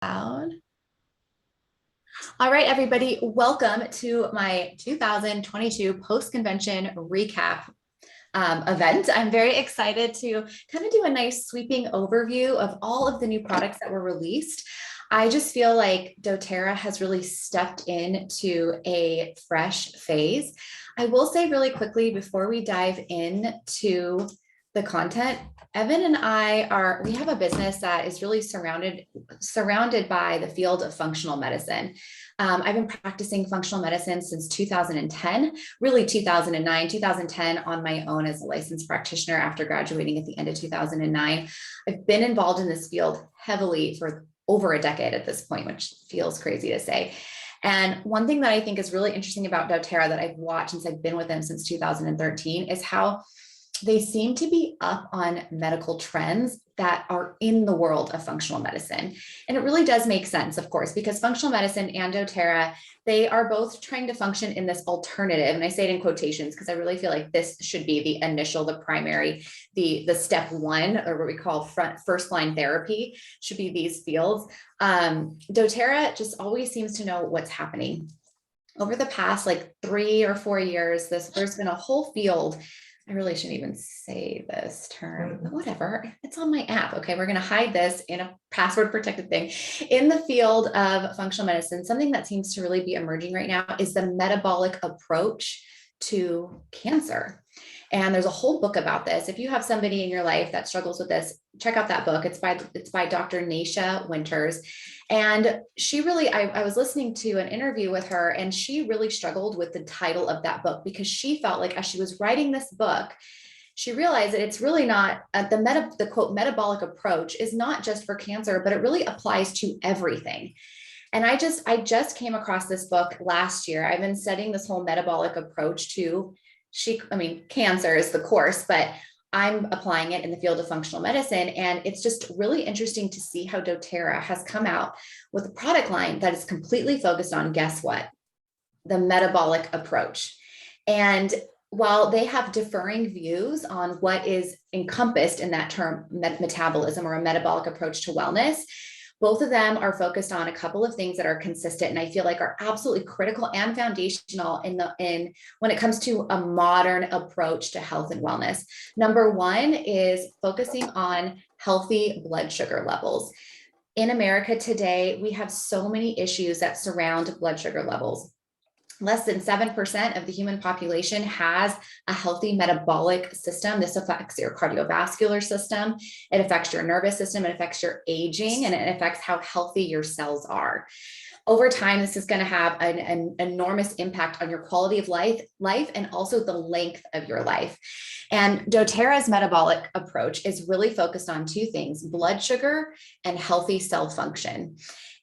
Loud. All right, everybody, welcome to my 2022 post-convention recap event. I'm very excited to kind of do a nice sweeping overview of all of the new products that were released. I just feel like doTERRA has really stepped into a fresh phase. I will say really quickly before we dive into the content, Evan and we have a business that is really surrounded by the field of functional medicine. I've been practicing functional medicine since 2010, really 2009, 2010 on my own as a licensed practitioner after graduating at the end of 2009. I've been involved in this field heavily for over a decade at this point, which feels crazy to say. And one thing that I think is really interesting about doTERRA that I've watched since I've been with them since 2013 is how they seem to be up on medical trends that are in the world of functional medicine. And it really does make sense, of course, because functional medicine and doTERRA, they are both trying to function in this alternative. And I say it in quotations because I really feel like this should be the initial, the primary, the step one, or what we call first line therapy should be these fields. doTERRA just always seems to know what's happening. Over the past like 3 or 4 years, there's been a whole field. I really shouldn't even say this term, but whatever. It's on my app. Okay, we're going to hide this in a password protected thing. In the field of functional medicine, something that seems to really be emerging right now is the metabolic approach to cancer. And there's a whole book about this. If you have somebody in your life that struggles with this, check out that book. It's by Dr. Nasha Winters. And she really, I was listening to an interview with her, and she really struggled with the title of that book because she felt like as she was writing this book, she realized that it's really not the quote metabolic approach is not just for cancer, but it really applies to everything. And I just came across this book last year. I've been studying this whole metabolic approach to cancer is the course, but I'm applying it in the field of functional medicine. And it's just really interesting to see how doTERRA has come out with a product line that is completely focused on, guess what? The metabolic approach. And while they have differing views on what is encompassed in that term, metabolism or a metabolic approach to wellness, both of them are focused on a couple of things that are consistent and I feel like are absolutely critical and foundational in when it comes to a modern approach to health and wellness. Number one is focusing on healthy blood sugar levels. In America today, we have so many issues that surround blood sugar levels. Less than 7% of the human population has a healthy metabolic system. This affects your cardiovascular system. It affects your nervous system. It affects your aging, and it affects how healthy your cells are. Over time, this is going to have an enormous impact on your quality of life and also the length of your life. And doTERRA's metabolic approach is really focused on two things: blood sugar and healthy cell function.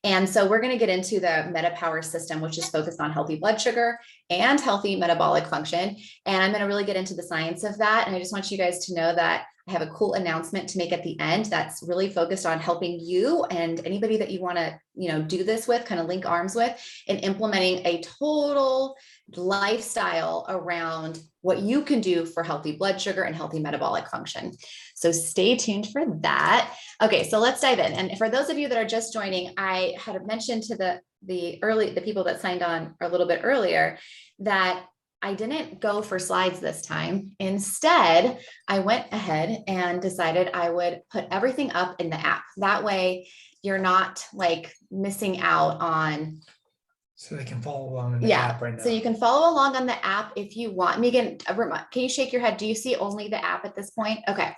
And so we're going to get into the Metapower system, which is focused on healthy blood sugar and healthy metabolic function. And I'm going to really get into the science of that. And I just want you guys to know that I have a cool announcement to make at the end that's really focused on helping you and anybody that you want to, do this with, kind of link arms with, in implementing a total lifestyle around what you can do for healthy blood sugar and healthy metabolic function. So stay tuned for that. Okay, so let's dive in. And for those of you that are just joining, I had mentioned to the people that signed on a little bit earlier that I didn't go for slides this time. Instead, I went ahead and decided I would put everything up in the app. That way you're not like missing out on. So they can follow along in the app right now. So you can follow along on the app if you want. Megan, can you shake your head? Do you see only the app at this point? Okay.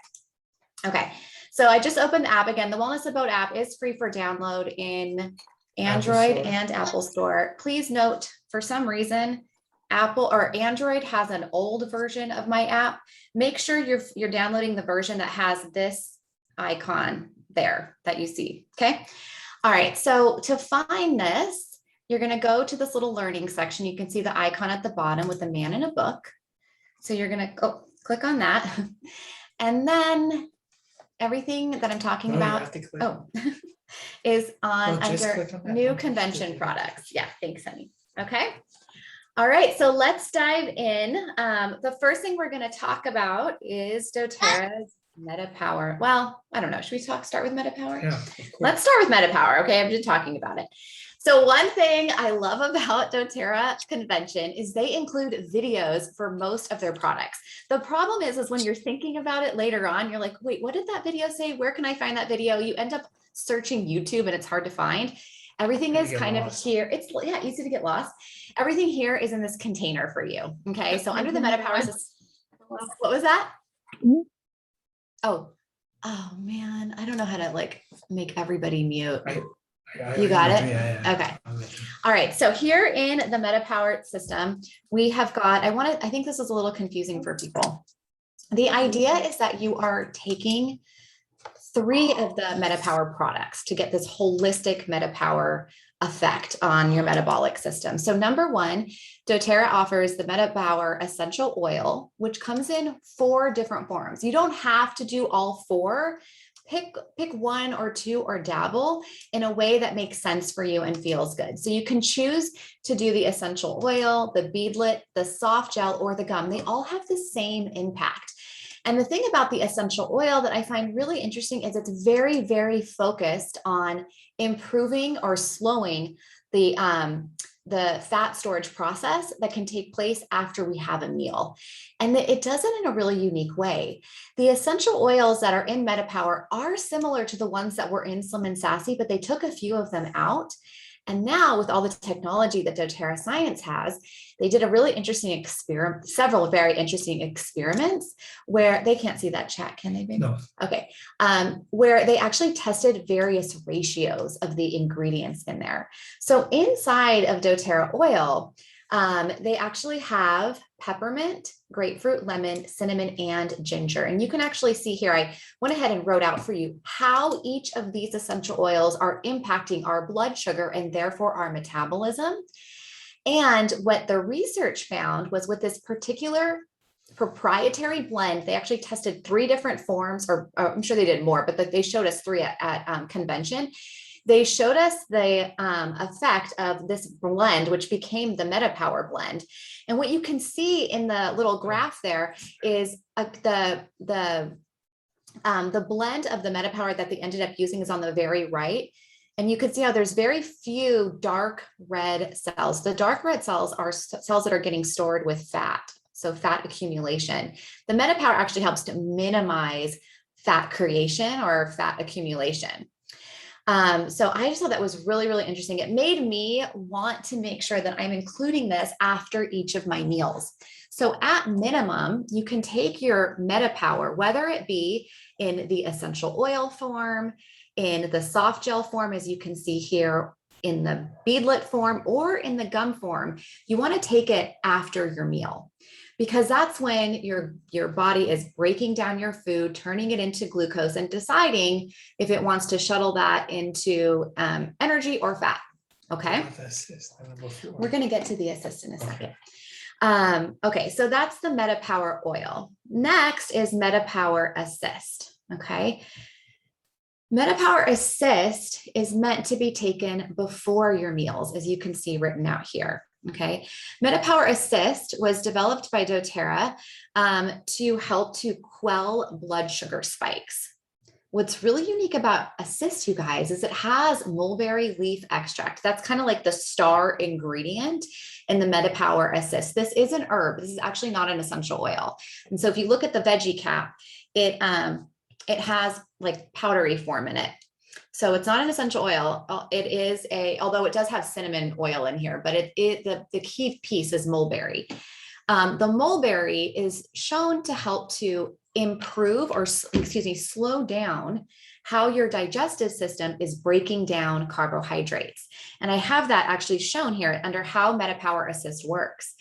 So I just opened the app again. The Wellness Abode app is free for download in Android and Apple Store. Please note, for some reason, Apple or Android has an old version of my app. Make sure you're downloading the version that has this icon there that you see. Okay. All right. So to find this, you're going to go to this little learning section. You can see the icon at the bottom with a man in a book. So you're going to go click on that. And then everything that I'm talking about is under new convention products. Yeah. Thanks, honey. Okay. All right, so let's dive in. The first thing we're going to talk about is doTERRA's Metapower. Well, I don't know. Should we start with Metapower? Yeah, of course. Let's start with Metapower. Okay, I'm just talking about it. So one thing I love about doTERRA convention is they include videos for most of their products. The problem is when you're thinking about it later on, you're like, wait, what did that video say? Where can I find that video? You end up searching YouTube and it's hard to find. Everything is kind of here. It's easy to get lost. Everything here is in this container for you. Okay, so under the Metapower system, what was that? Oh man, I don't know how to like make everybody mute. You got it? Yeah. Okay. All right. So here in the Metapower system, we have got, I think this is a little confusing for people. The idea is that you are taking 3 of the Metapower products to get this holistic Metapower effect on your metabolic system. So number 1, doTERRA offers the Metapower essential oil, which comes in 4 different forms. You don't have to do all 4. Pick 1 or 2 or dabble in a way that makes sense for you and feels good. So you can choose to do the essential oil, the beadlet, the soft gel, or the gum. They all have the same impact. And the thing about the essential oil that I find really interesting is it's very, very focused on improving or slowing the fat storage process that can take place after we have a meal. And it does it in a really unique way. The essential oils that are in Metapower are similar to the ones that were in Slim and Sassy, but they took a few of them out. And now with all the technology that doTERRA Science has, they did a really interesting experiment, several very interesting experiments where they can't see that chat, can they? Baby? No. Okay. Where they actually tested various ratios of the ingredients in there. So inside of doTERRA oil, they actually have peppermint, grapefruit, lemon, cinnamon, and ginger. And you can actually see here, I went ahead and wrote out for you how each of these essential oils are impacting our blood sugar and therefore our metabolism. And what the research found was with this particular proprietary blend, they actually tested 3 different forms, or I'm sure they did more, but they showed us 3 at convention. They showed us the effect of this blend, which became the Metapower blend. And what you can see in the little graph there is the blend of the Metapower that they ended up using is on the very right. And you can see how there's very few dark red cells. The dark red cells are cells that are getting stored with fat, so fat accumulation. The Metapower actually helps to minimize fat creation or fat accumulation. So I just thought that was really, really interesting. It made me want to make sure that I'm including this after each of my meals. So at minimum, you can take your Metapower, whether it be in the essential oil form, in the soft gel form, as you can see here, in the beadlet form, or in the gum form. You want to take it after your meal, because that's when your body is breaking down your food, turning it into glucose, and deciding if it wants to shuttle that into energy or fat. Okay. We're going to get to the assist in a second. Okay, so that's the Metapower oil. Next is Metapower Assist. Okay. Metapower Assist is meant to be taken before your meals, as you can see written out here. Okay, Metapower Assist was developed by doTERRA to help to quell blood sugar spikes. What's really unique about Assist, you guys, is it has mulberry leaf extract. That's kind of like the star ingredient in the Metapower Assist. This is an herb. This is actually not an essential oil. And so if you look at the veggie cap, it has like powdery form in it. So it's not an essential oil. It is although it does have cinnamon oil in here, but the key piece is mulberry. The mulberry is shown to help to improve, or slow down how your digestive system is breaking down carbohydrates. And I have that actually shown here under how Metapower Assist works.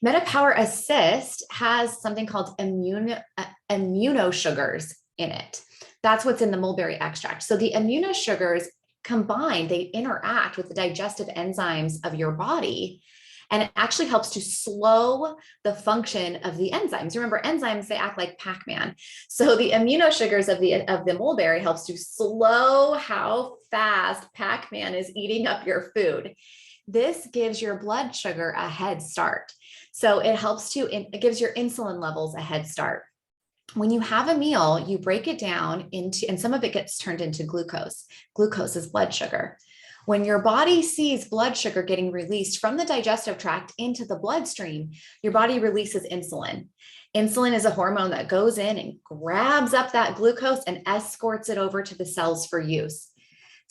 Metapower Assist has something called immunosugars in it. That's what's in the mulberry extract. So the immunosugars combine, they interact with the digestive enzymes of your body, and it actually helps to slow the function of the enzymes. Remember, enzymes, they act like Pac-Man. So the immunosugars of the mulberry helps to slow how fast Pac-Man is eating up your food. This gives your blood sugar a head start. So it helps to, it gives your insulin levels a head start. when you have a meal, you break it down into, and some of it gets turned into glucose. Glucose is blood sugar. When your body sees blood sugar getting released from the digestive tract into the bloodstream, your body releases insulin. Insulin is a hormone that goes in and grabs up that glucose and escorts it over to the cells for use.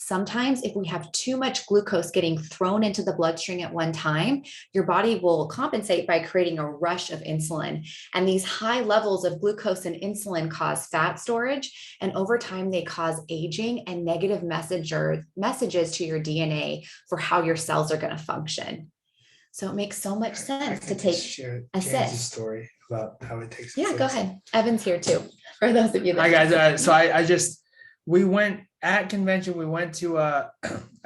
Sometimes if we have too much glucose getting thrown into the bloodstream at one time, your body will compensate by creating a rush of insulin. And these high levels of glucose and insulin cause fat storage. And over time, they cause aging and negative messages to your DNA for how your cells are going to function. So it makes so much sense to take James' story about how it takes. Yeah, go ahead. Evan's here too. For those of you that. Hi guys. So I just, we went at convention, we went to a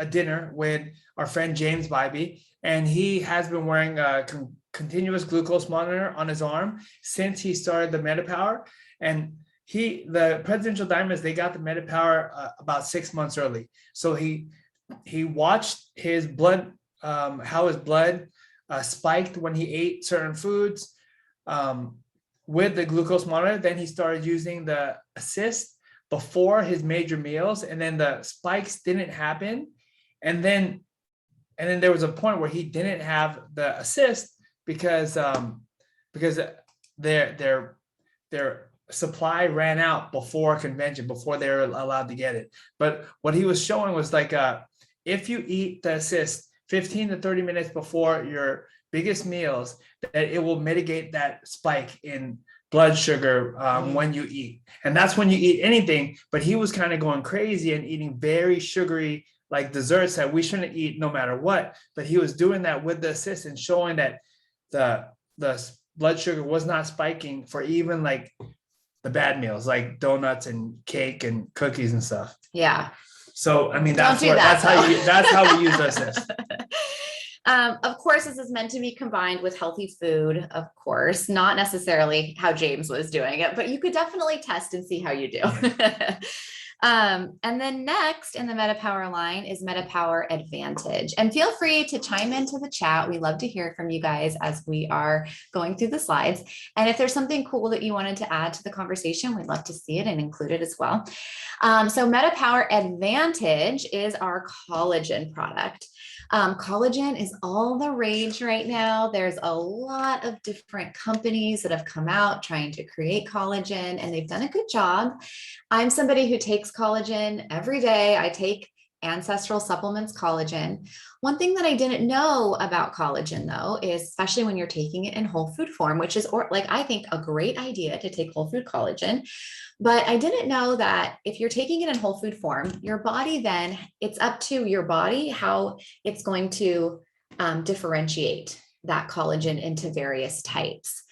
dinner with our friend James Bybee, and he has been wearing a continuous glucose monitor on his arm since he started the Metapower. And the Presidential Diamonds, they got the Metapower about 6 months early. So he watched his blood, how his blood spiked when he ate certain foods with the glucose monitor. Then he started using the Assist before his major meals, and then the spikes didn't happen. And then there was a point where he didn't have the Assist because their supply ran out before convention, before they were allowed to get it. But what he was showing was like, if you eat the Assist 15 to 30 minutes before your biggest meals, that it will mitigate that spike in blood sugar when you eat. And that's when you eat anything. But he was kind of going crazy and eating very sugary like desserts that we shouldn't eat no matter what. But he was doing that with the Assist and showing that the blood sugar was not spiking for even like the bad meals, like donuts and cake and cookies and stuff. Yeah. So I mean, that's how we use Assist. Of course, this is meant to be combined with healthy food, of course, not necessarily how James was doing it, but you could definitely test and see how you do. And then next in the Metapower line is Metapower Advantage. And feel free to chime into the chat. We love to hear from you guys as we are going through the slides. And if there's something cool that you wanted to add to the conversation, we'd love to see it and include it as well. So Metapower Advantage is our collagen product. Collagen is all the rage right now. There's a lot of different companies that have come out trying to create collagen, and they've done a good job. I'm somebody who takes collagen every day. I take Ancestral Supplements collagen. One thing that I didn't know about collagen though, is especially when you're taking it in whole food form, which is I think a great idea to take whole food collagen. But I didn't know that if you're taking it in whole food form, your body then, it's up to your body how it's going to differentiate that collagen into various types.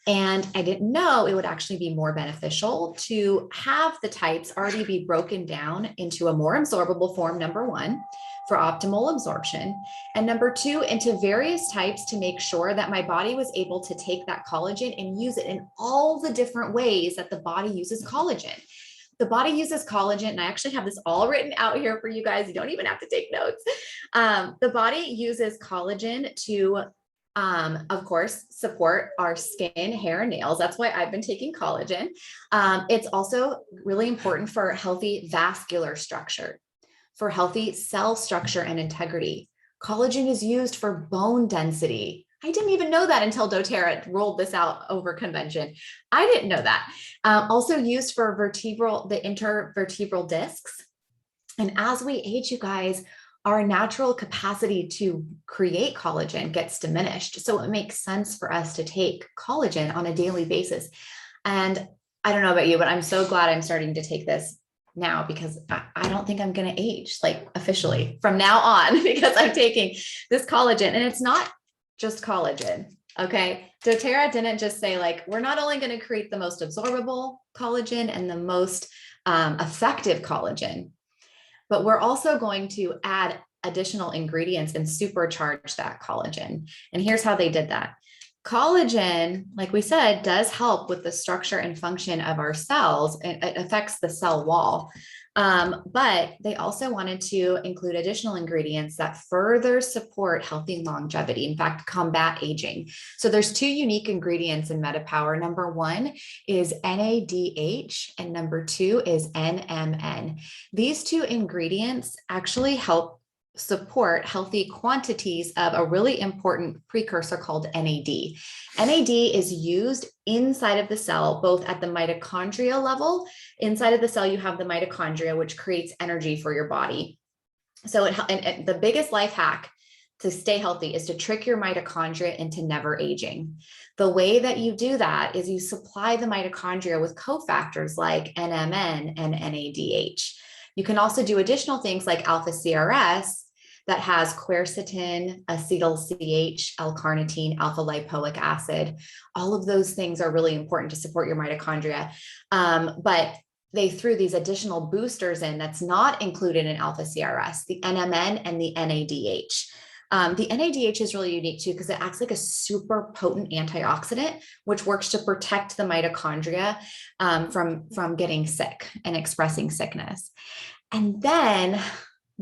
And I didn't know it would actually be more beneficial to have the types already be broken down into a more absorbable form, number one, for optimal absorption. And number two, into various types to make sure that my body was able to take that collagen and use it in all the different ways that the body uses collagen. The body uses collagen, and I actually have this all written out here for you guys. You don't even have to take notes. The body uses collagen to of course, support our skin, hair, and nails. That's why I've been taking collagen. It's also really important for healthy vascular structure, for healthy cell structure and integrity. Collagen is used for bone density. I didn't even know that until doTERRA rolled this out over convention. I didn't know that. Also used for the intervertebral discs. And as we age, you guys, our natural capacity to create collagen gets diminished. So it makes sense for us to take collagen on a daily basis. And I don't know about you, but I'm so glad I'm starting to take this now, because I don't think I'm going to age like officially from now on, because I'm taking this collagen. And it's not just collagen. Okay. doTERRA didn't just say like, we're not only going to create the most absorbable collagen and the most effective collagen, but we're also going to add additional ingredients and supercharge that collagen. And here's how they did that. Collagen, like we said, does help with the structure and function of our cells. It affects the cell wall. But they also wanted to include additional ingredients that further support healthy longevity, in fact, combat aging. So there's two unique ingredients in Metapower. Number one is NADH, and number two is NMN. These two ingredients actually help support healthy quantities of a really important precursor called NAD. NAD is used inside of the cell, both at the mitochondria level. Inside of the cell, you have the mitochondria, which creates energy for your body. So and the biggest life hack to stay healthy is to trick your mitochondria into never aging. The way that you do that is you supply the mitochondria with cofactors like NMN and NADH. You can also do additional things like alpha CRS that has quercetin, acetyl-CH, L-carnitine, alpha lipoic acid. All of those things are really important to support your mitochondria. But they threw these additional boosters in that's not included in alpha CRS, the NMN and the NADH. The NADH is really unique too because it acts like a super potent antioxidant, which works to protect the mitochondria from getting sick and expressing sickness. And then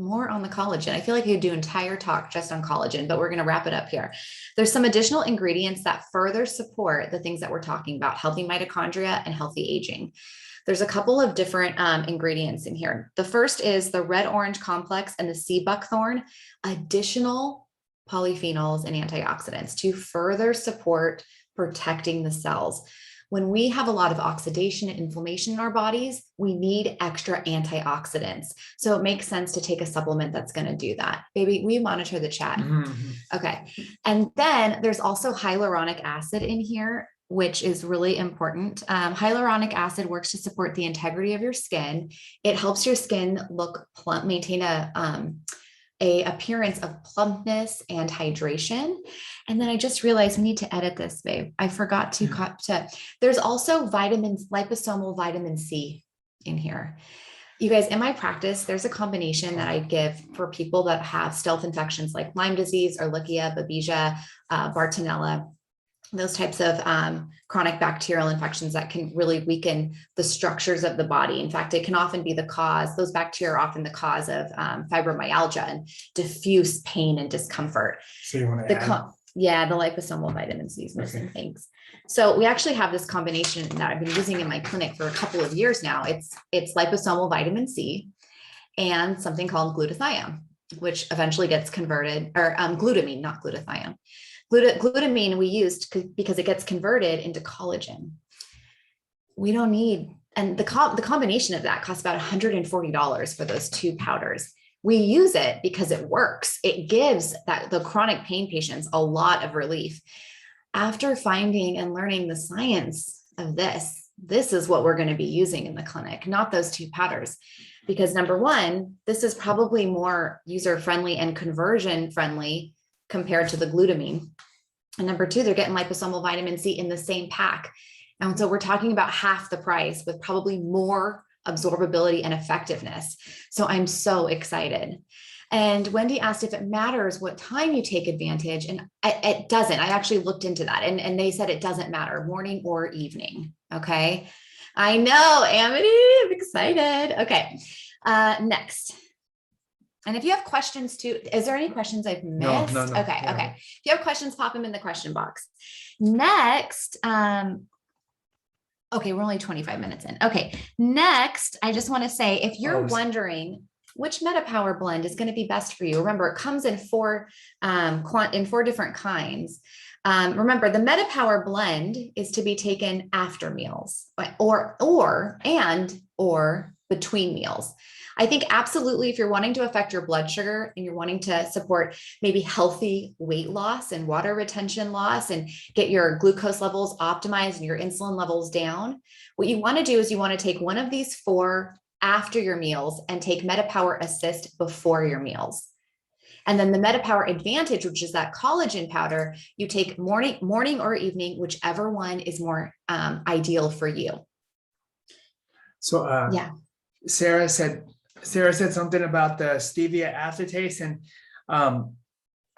more on the collagen. I feel like you could do an entire talk just on collagen, but we're going to wrap it up here. There's some additional ingredients that further support the things that we're talking about, healthy mitochondria and healthy aging. There's a couple of different ingredients in here. The first is the red orange complex and the sea buckthorn, additional polyphenols and antioxidants to further support protecting the cells. When we have a lot of oxidation and inflammation in our bodies, we need extra antioxidants. So it makes sense to take a supplement that's going to do that. Baby, we monitor the chat. Okay. And then there's also hyaluronic acid in here, which is really important. Hyaluronic acid works to support the integrity of your skin. It helps your skin look plump, maintain a appearance of plumpness and hydration. And then I just realized we need to edit this, babe. I forgot to there's also liposomal vitamin C in here. You guys, in my practice, there's a combination that I give for people that have stealth infections like Lyme disease, Ehrlichia, Babesia, Bartonella, those types of chronic bacterial infections that can really weaken the structures of the body. In fact, it can often be the cause, those bacteria are often the cause of fibromyalgia and diffuse pain and discomfort. So you want to add? Yeah, the liposomal vitamin C is missing. Thanks. So we actually have this combination that I've been using in my clinic for a couple of years now. It's liposomal vitamin C and something called glutathione, which eventually gets converted, or glutamine, not glutathione. Glutamine we used because it gets converted into collagen. We don't need, and the combination of that costs about $140 for those two powders. We use it because it works. It gives the chronic pain patients a lot of relief. After finding and learning the science of this is what we're going to be using in the clinic, not those two powders. Because number one, this is probably more user-friendly and conversion-friendly compared to the glutamine. And number two, they're getting liposomal vitamin C in the same pack. And so we're talking about half the price with probably more absorbability and effectiveness. So I'm so excited. And Wendy asked if it matters what time you take Advantage. And it doesn't. I actually looked into that and they said it doesn't matter, morning or evening. Okay. I know, Amity, I'm excited. Okay. Next. And if you have questions too, is there any questions I've missed? No. Okay. Okay. If you have questions, pop them in the question box. Next, okay, we're only 25 minutes in. Okay, next, I just want to say, if you're wondering which Metapower blend is going to be best for you, remember it comes in four different kinds. Remember, the Metapower blend is to be taken after meals or between meals. I think absolutely, if you're wanting to affect your blood sugar and you're wanting to support maybe healthy weight loss and water retention loss and get your glucose levels optimized and your insulin levels down, what you want to do is you want to take one of these four after your meals and take Metapower Assist before your meals. And then the Metapower Advantage, which is that collagen powder, you take morning or evening, whichever one is more ideal for you. So yeah, Sarah said something about the stevia aftertaste, and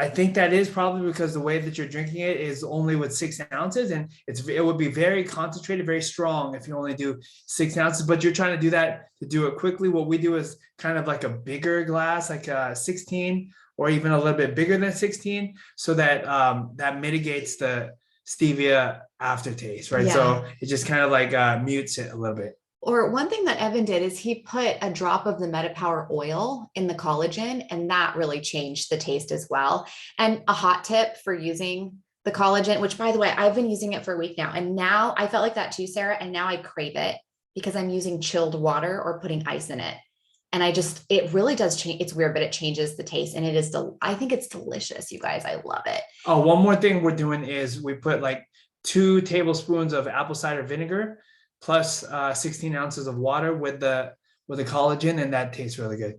I think that is probably because the way that you're drinking it is only with 6 ounces, and it would be very concentrated, very strong if you only do 6 ounces. But you're trying to do that to do it quickly. What we do is kind of like a bigger glass, like a 16 or even a little bit bigger than 16, so that that mitigates the stevia aftertaste, right? Yeah. So it just kind of like mutes it a little bit. Or one thing that Evan did is he put a drop of the Metapower oil in the collagen, and that really changed the taste as well. And a hot tip for using the collagen, which by the way, I've been using it for a week now, and now I felt like that too, Sarah, and now I crave it because I'm using chilled water or putting ice in it. And it really does change. It's weird, but it changes the taste, and I think it's delicious, you guys. I love it. Oh, one more thing we're doing is we put like 2 tablespoons of apple cider vinegar plus 16 ounces of water with the collagen, and that tastes really good.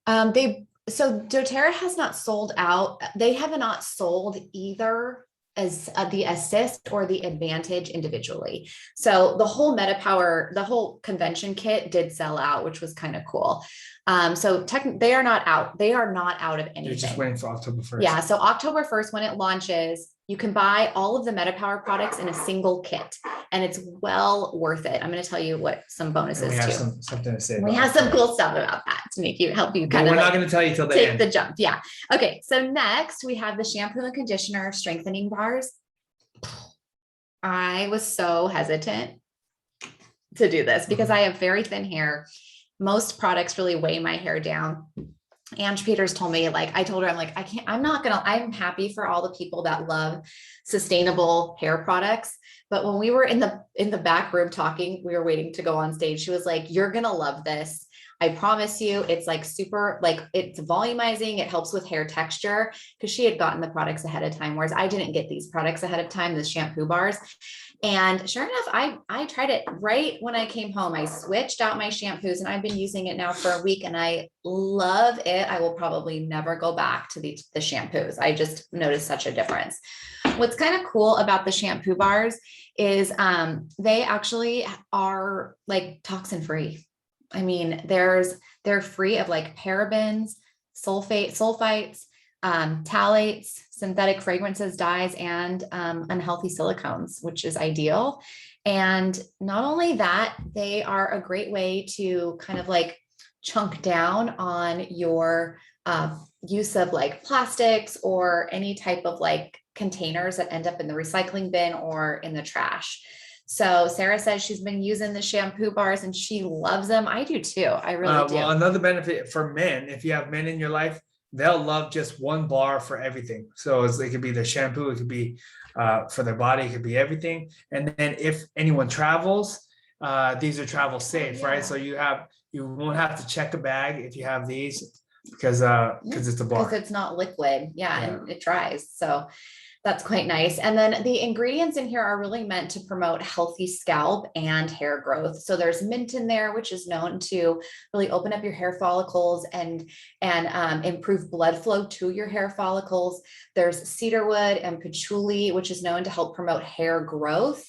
So doTERRA has not sold out. They have not sold either as the Assist or the Advantage individually. So the whole Metapower, the whole convention kit did sell out, which was kind of cool. So they are not out. They are not out of anything. You're just waiting for October 1st. Yeah. So October 1st, when it launches, you can buy all of the Metapower products in a single kit, and it's well worth it. I'm going to tell you what some bonuses we have too. something to say. We have some cool stuff about that to help you kind of. We're like not going to tell you till the take end. the jump. Yeah. Okay. So next we have the shampoo and conditioner strengthening bars. I was so hesitant to do this because I have very thin hair. Most products really weigh my hair down. Ange Peters told me, I told her, I'm happy for all the people that love sustainable hair products. But when we were in the back room talking, we were waiting to go on stage. She was like, you're going to love this. I promise you, it's super, it's volumizing. It helps with hair texture, because she had gotten the products ahead of time, whereas I didn't get these products ahead of time, the shampoo bars. And sure enough, I tried it right when I came home. I switched out my shampoos, and I've been using it now for a week, and I love it. I will probably never go back to the shampoos. I just noticed such a difference. What's kind of cool about the shampoo bars is they actually are toxin free. I mean, they're free of parabens, sulfites, phthalates, synthetic fragrances, dyes, and unhealthy silicones, which is ideal. And not only that, they are a great way to kind of chunk down on your use of plastics or any type of containers that end up in the recycling bin or in the trash. So Sarah says she's been using the shampoo bars and she loves them. I do too. I really do. Well, another benefit for men, if you have men in your life, they'll love just one bar for everything. So it could be their shampoo, it could be for their body, it could be everything. And then if anyone travels, these are travel safe, right? So you won't have to check a bag if you have these, because it's a bar. Because it's not liquid. Yeah, and it dries. So that's quite nice. And then the ingredients in here are really meant to promote healthy scalp and hair growth. So there's mint in there, which is known to really open up your hair follicles and improve blood flow to your hair follicles. There's cedarwood and patchouli, which is known to help promote hair growth.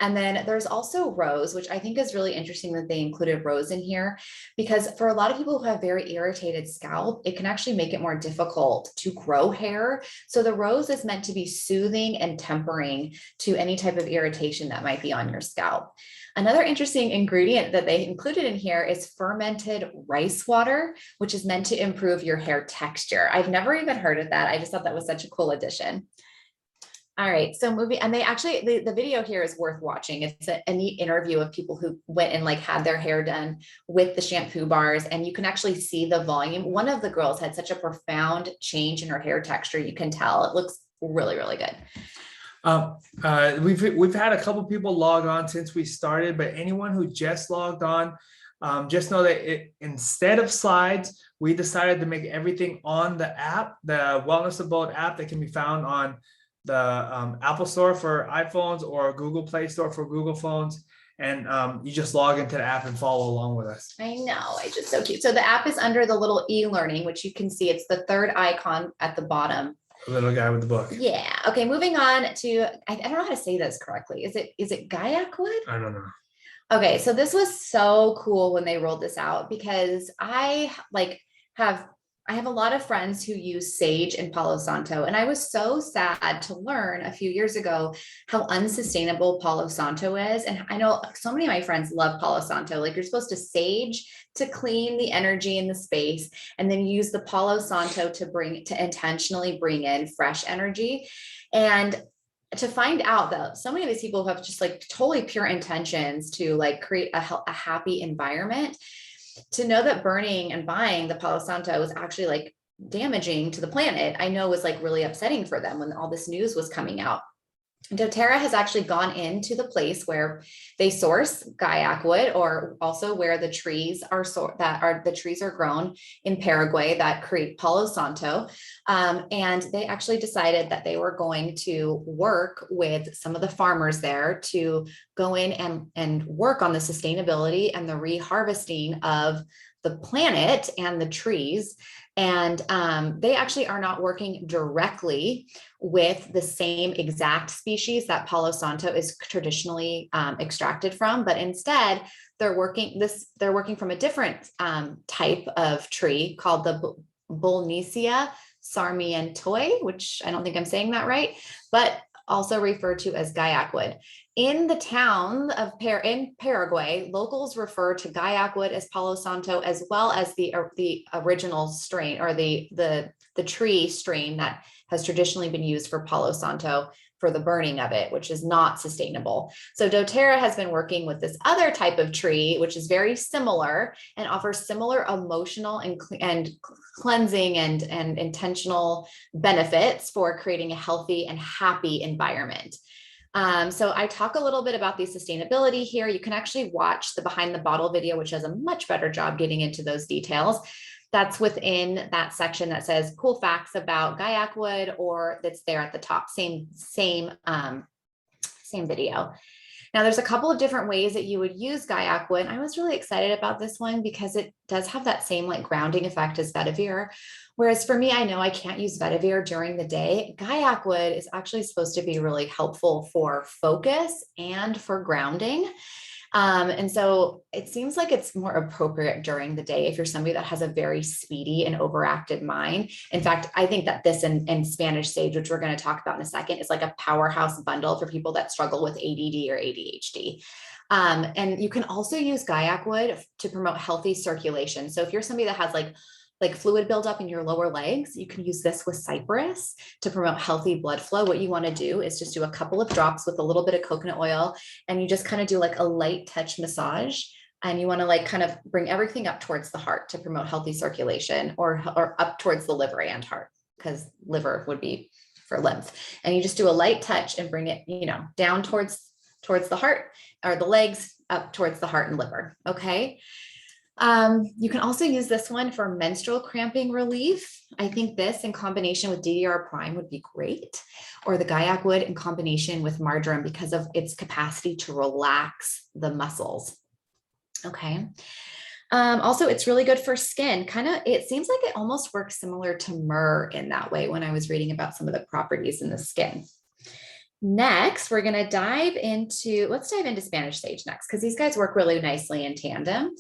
And then there's also rose, which I think is really interesting that they included rose in here, because for a lot of people who have very irritated scalp, it can actually make it more difficult to grow hair. So the rose is meant to be soothing and tempering to any type of irritation that might be on your scalp. Another interesting ingredient that they included in here is fermented rice water, which is meant to improve your hair texture. I've never even heard of that. I just thought that was such a cool addition. All right, so and they actually, the video here is worth watching. It's a neat interview of people who went and had their hair done with the shampoo bars, and you can actually see the volume. One of the girls had such a profound change in her hair texture. You can tell it looks really, really good. We've had a couple people log on since we started, but anyone who just logged on, just know that instead of slides, we decided to make everything on the app, the Wellness Abode app that can be found on the Apple Store for iPhones or Google Play Store for Google phones. And you just log into the app and follow along with us. I know, it's just so cute. So the app is under the little e-learning, which you can see. It's the third icon at the bottom. The little guy with the book. Yeah. Okay. Moving on to, I don't know how to say this correctly. Is it Gayak Wood? I don't know. Okay. So this was so cool when they rolled this out, because I have I have a lot of friends who use sage and Palo Santo, and I was so sad to learn a few years ago how unsustainable Palo Santo is. And I know so many of my friends love Palo Santo. Like, you're supposed to sage to clean the energy in the space, and then use the Palo Santo to intentionally bring in fresh energy. And to find out that so many of these people have just like totally pure intentions to like create a happy environment, to know that burning and buying the Palo Santo was actually like damaging to the planet, I know was like really upsetting for them when all this news was coming out. doTERRA has actually gone into the place where they source Gayak Wood, or also where the trees are grown in Paraguay that create Palo Santo. And they actually decided that they were going to work with some of the farmers there to go in and work on the sustainability and the reharvesting of the planet and the trees. And they actually are not working directly with the same exact species that Palo Santo is traditionally extracted from, but instead they're working from a different type of tree called the Bullnesia sarmientoi, which I don't think I'm saying that right, but also referred to as Gayak Wood. In the town of in Paraguay, locals refer to Gayak Wood as Palo Santo, as well as the original strain, or the tree strain that has traditionally been used for Palo Santo for the burning of it, which is not sustainable. So doTERRA has been working with this other type of tree, which is very similar and offers similar emotional and cleansing and intentional benefits for creating a healthy and happy environment. So I talk a little bit about the sustainability here. You can actually watch the behind the bottle video, which does a much better job getting into those details. That's within that section that says cool facts about Gayak Wood, or that's there at the top, same video. Now, there's a couple of different ways that you would use Gayak Wood. I was really excited about this one because it does have that same like grounding effect as vetiver. Whereas for me, I know I can't use vetiver during the day. Gayak Wood is actually supposed to be really helpful for focus and for grounding. And so it seems like it's more appropriate during the day if you're somebody that has a very speedy and overactive mind. In fact, I think that this and Spanish sage, which we're going to talk about in a second, is like a powerhouse bundle for people that struggle with ADD or ADHD. And you can also use Gayak Wood to promote healthy circulation. So if you're somebody that has like fluid buildup in your lower legs, you can use this with cypress to promote healthy blood flow. What you want to do is just do a couple of drops with a little bit of coconut oil, and you just kind of do like a light touch massage. And you want to like kind of bring everything up towards the heart to promote healthy circulation, or up towards the liver and heart, because liver would be for lymph. And you just do a light touch and bring it, down towards the heart, or the legs up towards the heart and liver. Okay. You can also use this one for menstrual cramping relief. I think this in combination with DDR prime would be great, or the Gayak Wood in combination with marjoram because of its capacity to relax the muscles. Okay. Also, it's really good for skin. It seems like it almost works similar to myrrh in that way when I was reading about some of the properties in the skin. Next, we're going to let's dive into Spanish sage next, because these guys work really nicely in tandem.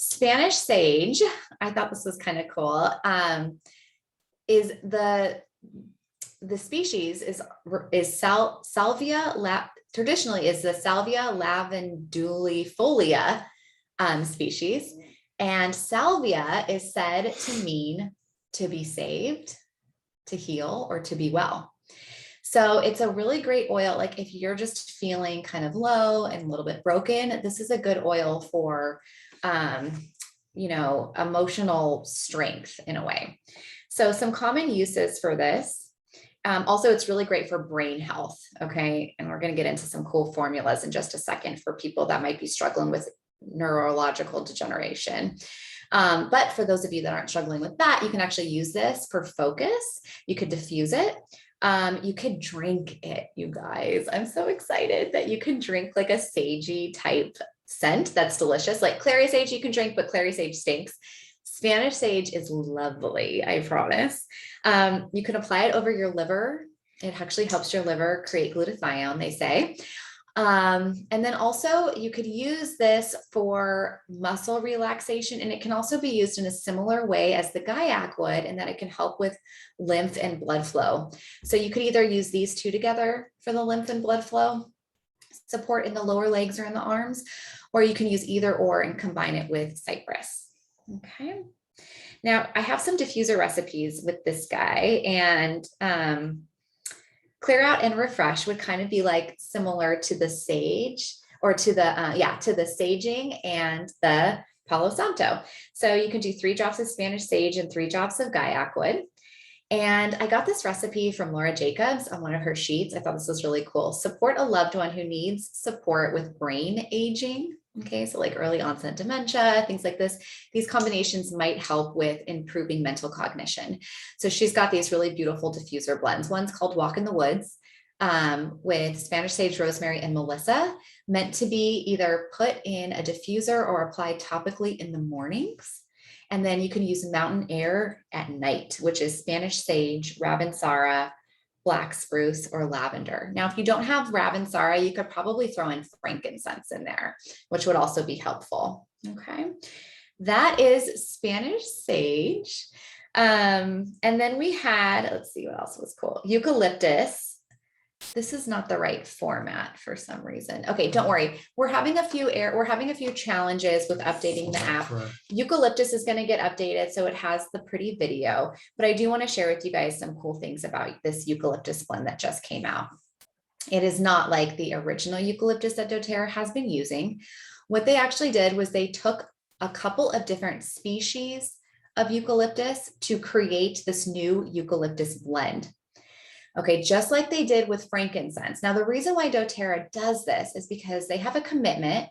Spanish sage, I thought this was kind of cool, is the species is salvia, traditionally is the Salvia lavendulifolia species. And salvia is said to mean to be saved, to heal, or to be well. So it's a really great oil. Like if you're just feeling kind of low and a little bit broken, this is a good oil for emotional strength in a way. So some common uses for this. Also, it's really great for brain health. Okay. And we're going to get into some cool formulas in just a second for people that might be struggling with neurological degeneration. But for those of you that aren't struggling with that, you can actually use this for focus. You could diffuse it. You could drink it, you guys. I'm so excited that you can drink like a sagey type scent that's delicious. Like clary sage you can drink, but clary sage stinks. Spanish sage is lovely, I promise. You can apply it over your liver. It actually helps your liver create glutathione, they say. And then also you could use this for muscle relaxation, and it can also be used in a similar way as the Gayak Wood, in that it can help with lymph and blood flow. So you could either use these two together for the lymph and blood flow support in the lower legs or in the arms, or you can use either or and combine it with cypress. Okay. Now I have some diffuser recipes with this guy, and clear out and refresh would kind of be like similar to the sage, or to the, to the saging and the Palo Santo. So you can do 3 drops of Spanish sage and 3 drops of Gayak Wood. And I got this recipe from Laura Jacobs on one of her sheets. I thought this was really cool. Support a loved one who needs support with brain aging. Okay, so like early onset dementia, things like this. These combinations might help with improving mental cognition. So she's got these really beautiful diffuser blends. One's called Walk in the Woods with Spanish sage, rosemary, and Melissa, meant to be either put in a diffuser or applied topically in the mornings. And then you can use mountain air at night, which is Spanish sage, Ravensara, black spruce, or lavender. Now, if you don't have Ravensara, you could probably throw in frankincense in there, which would also be helpful. Okay, that is Spanish sage. And then we had, let's see what else was cool. Eucalyptus. This is not the right format for some reason. Okay, don't worry. We're having a few challenges with updating the app. Eucalyptus is going to get updated, so it has the pretty video, but I do want to share with you guys some cool things about this eucalyptus blend that just came out. It is not like the original eucalyptus that doTERRA has been using. What they actually did was they took a couple of different species of eucalyptus to create this new eucalyptus blend. Okay, just like they did with frankincense. Now, the reason why doTERRA does this is because they have a commitment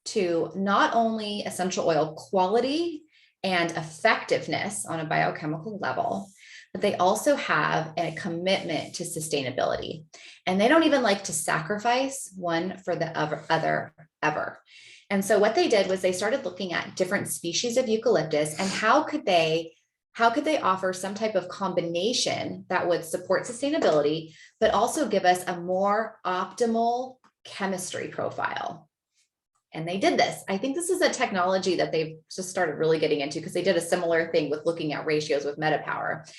to not only essential oil quality and effectiveness on a biochemical level, but they also have a commitment to sustainability. And they don't even like to sacrifice one for the other ever. And so what they did was they started looking at different species of eucalyptus and how could they offer some type of combination that would support sustainability, but also give us a more optimal chemistry profile. And they did this. I think this is a technology that they've just started really getting into, because they did a similar thing with looking at ratios with Metapower.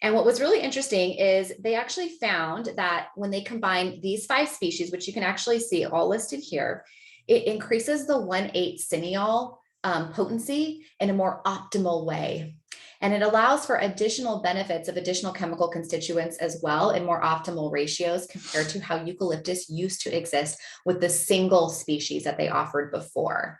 And what was really interesting is they actually found that when they combine these 5 species, which you can actually see all listed here, it increases the 1,8 cineol potency in a more optimal way. And it allows for additional benefits of additional chemical constituents as well in more optimal ratios compared to how eucalyptus used to exist with the single species that they offered before.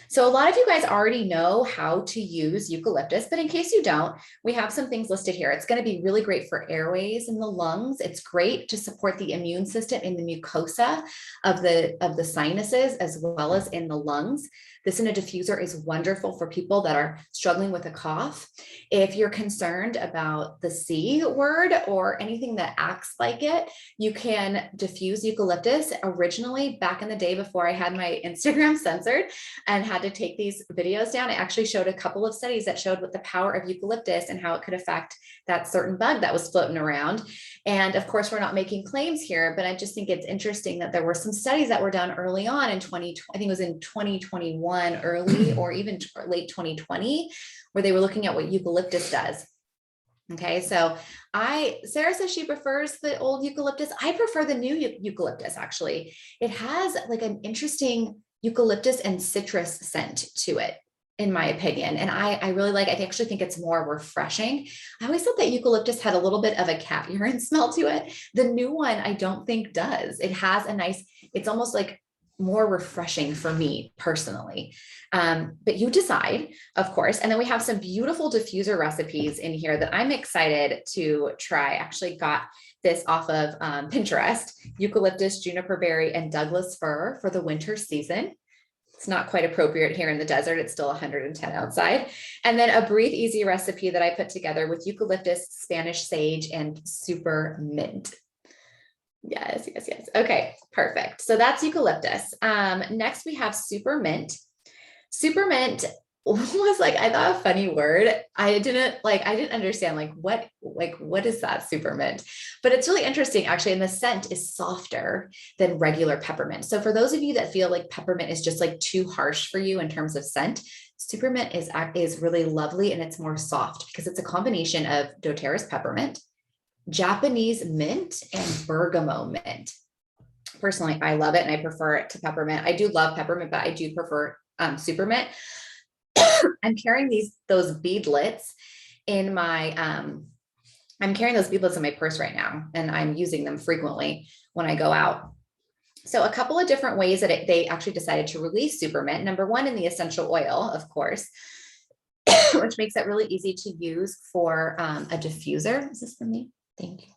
So a lot of you guys already know how to use eucalyptus, but in case you don't, we have some things listed here. It's going to be really great for airways in the lungs. It's great to support the immune system in the mucosa of the sinuses as well as in the lungs. This in a diffuser is wonderful for people that are struggling with a cough. If you're concerned about the C word or anything that acts like it, you can diffuse eucalyptus. Originally, back in the day before I had my Instagram censored and had to take these videos down, I actually showed a couple of studies that showed what the power of eucalyptus and how it could affect that certain bug that was floating around. And of course, we're not making claims here, but I just think it's interesting that there were some studies that were done early on in I think it was in 2021 early or even late 2020, where they were looking at what eucalyptus does. Okay, so Sarah says she prefers the old eucalyptus. I prefer the new eucalyptus, actually. It has like an interesting eucalyptus and citrus scent to it, in my opinion. And I really like, I actually think it's more refreshing. I always thought that eucalyptus had a little bit of a cat urine smell to it. The new one, I don't think does. It has a nice, it's almost like more refreshing for me personally. But you decide, of course. And then we have some beautiful diffuser recipes in here that I'm excited to try. I actually got this off of Pinterest: eucalyptus, juniper berry, and Douglas fir for the winter season. It's not quite appropriate here in the desert. It's still 110 outside. And then a breathe easy recipe that I put together with eucalyptus, Spanish sage, and super mint. Yes, yes, yes. Okay, perfect. So that's eucalyptus. Next we have super mint. Super mint was like, I thought a funny word. I didn't understand what is that super mint? But it's really interesting actually. And the scent is softer than regular peppermint. So for those of you that feel like peppermint is just like too harsh for you in terms of scent, super mint is really lovely and it's more soft because it's a combination of doTERRA's peppermint, Japanese mint, and bergamot mint. Personally, I love it and I prefer it to peppermint. I do love peppermint, but I do prefer super mint. I'm carrying those beadlets in my I'm carrying those beadlets in my purse right now, and I'm using them frequently when I go out. So a couple of different ways that they actually decided to release super mint. Number one, in the essential oil, of course, which makes it really easy to use for a diffuser. Is this for me? Thank you.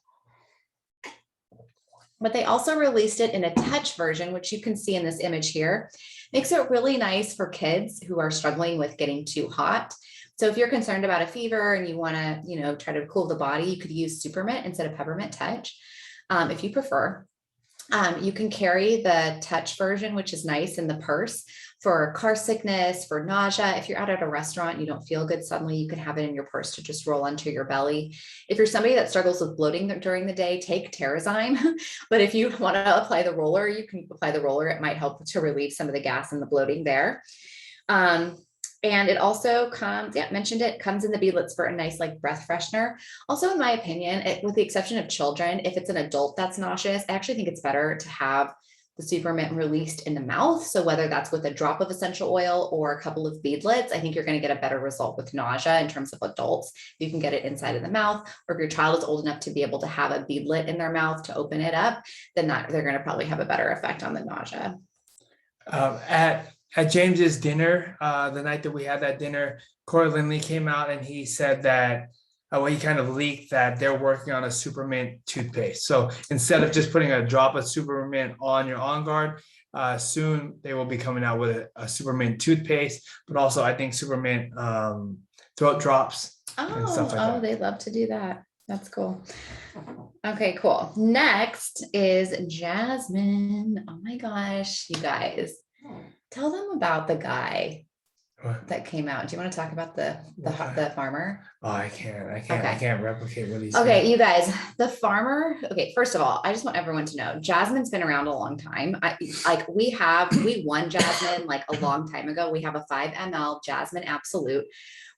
But they also released it in a touch version, which you can see in this image here. Makes it really nice for kids who are struggling with getting too hot. So if you're concerned about a fever and you want to, try to cool the body, you could use Supermint instead of Peppermint Touch, if you prefer. You can carry the touch version, which is nice, in the purse for car sickness, for nausea. If you're out at a restaurant, you don't feel good suddenly, you can have it in your purse to just roll onto your belly. If you're somebody that struggles with bloating during the day, take Terrazyme. But if you want to apply the roller, you can apply the roller. It might help to relieve some of the gas and the bloating there. And it also comes, mentioned it, comes in the beadlets for a nice like breath freshener. Also, in my opinion, with the exception of children, if it's an adult that's nauseous, I actually think it's better to have the Supermint released in the mouth. So whether that's with a drop of essential oil or a couple of beadlets, I think you're going to get a better result with nausea in terms of adults. You can get it inside of the mouth, or if your child is old enough to be able to have a beadlet in their mouth to open it up, then they're going to probably have a better effect on the nausea. At James's dinner, the night that we had that dinner, Corey Lindley came out and he said that, he kind of leaked that they're working on a Supermint toothpaste. So instead of just putting a drop of Supermint on your OnGuard, soon they will be coming out with a Supermint toothpaste, but also I think Supermint throat drops and stuff like that. They love to do that. That's cool. Okay, cool. Next is Jasmine. Oh my gosh, you guys. Tell them about the guy that came out. Do you want to talk about the farmer? Oh, I can't replicate what he said. Okay, you guys, the farmer. Okay, first of all, I just want everyone to know Jasmine's been around a long time. We won Jasmine like a long time ago. We have a 5 ml Jasmine Absolute.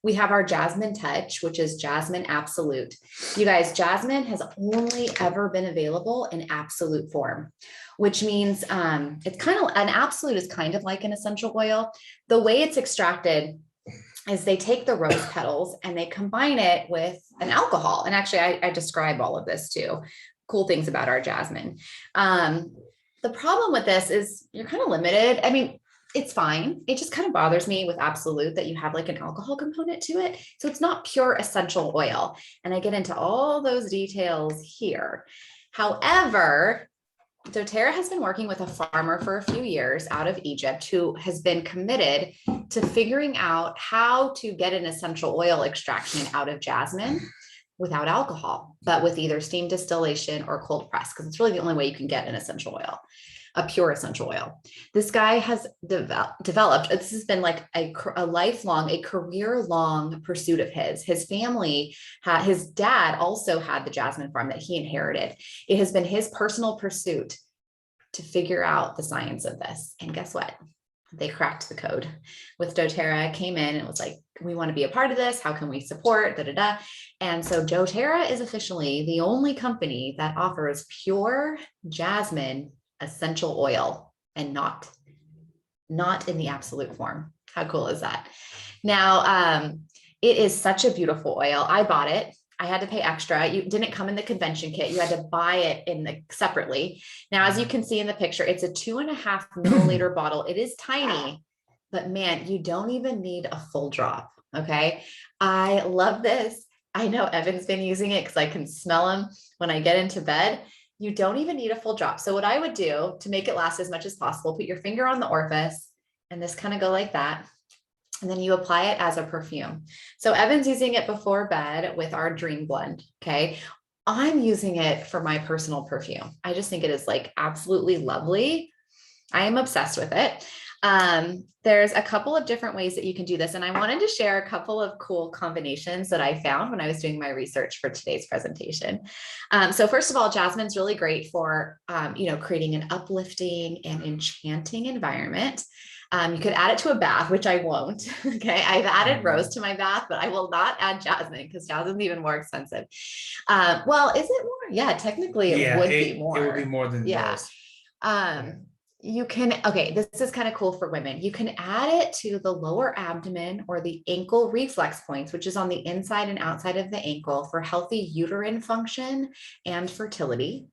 We have our Jasmine Touch, which is Jasmine Absolute. You guys, Jasmine has only ever been available in absolute form, which means it's kind of an absolute is kind of like an essential oil. The way it's extracted is they take the rose petals and they combine it with an alcohol. And actually, I describe all of this too. Cool things about our Jasmine. The problem with this is you're kind of limited. I mean, it's fine. It just kind of bothers me with absolute that you have like an alcohol component to it. So it's not pure essential oil. And I get into all those details here. However, doTERRA has been working with a farmer for a few years out of Egypt who has been committed to figuring out how to get an essential oil extraction out of jasmine without alcohol, but with either steam distillation or cold press, because it's really the only way you can get an essential oil, a pure essential oil. This guy has developed, this has been like a career-long pursuit of his. His family, his dad also had the jasmine farm that he inherited. It has been his personal pursuit to figure out the science of this. And guess what? They cracked the code. With doTERRA, came in and was like, we want to be a part of this. How can we support? And so doTERRA is officially the only company that offers pure jasmine essential oil and not in the absolute form. How cool is that? Now, it is such a beautiful oil. I bought it. I had to pay extra. You didn't come in the convention kit. You had to buy it separately. Now, as you can see in the picture, it's a 2.5 milliliter bottle. It is tiny, but man, you don't even need a full drop. Okay. I love this. I know Evan's been using it because I can smell him when I get into bed. You don't even need a full drop. So what I would do to make it last as much as possible, put your finger on the orifice and this kind of go like that. And then you apply it as a perfume. So Evan's using it before bed with our Dream Blend. Okay. I'm using it for my personal perfume. I just think it is like absolutely lovely. I am obsessed with it. There's a couple of different ways that you can do this, and I wanted to share a couple of cool combinations that I found when I was doing my research for today's presentation. So first of all, jasmine's really great for, creating an uplifting and enchanting environment. You could add it to a bath, which I won't. Okay, I've added rose to my bath, but I will not add jasmine because jasmine's even more expensive. Well, is it more? Yeah, technically it would be more. It would be more than rose. You can, okay, this is kind of cool for women. You can add it to the lower abdomen or the ankle reflex points, which is on the inside and outside of the ankle for healthy uterine function and fertility.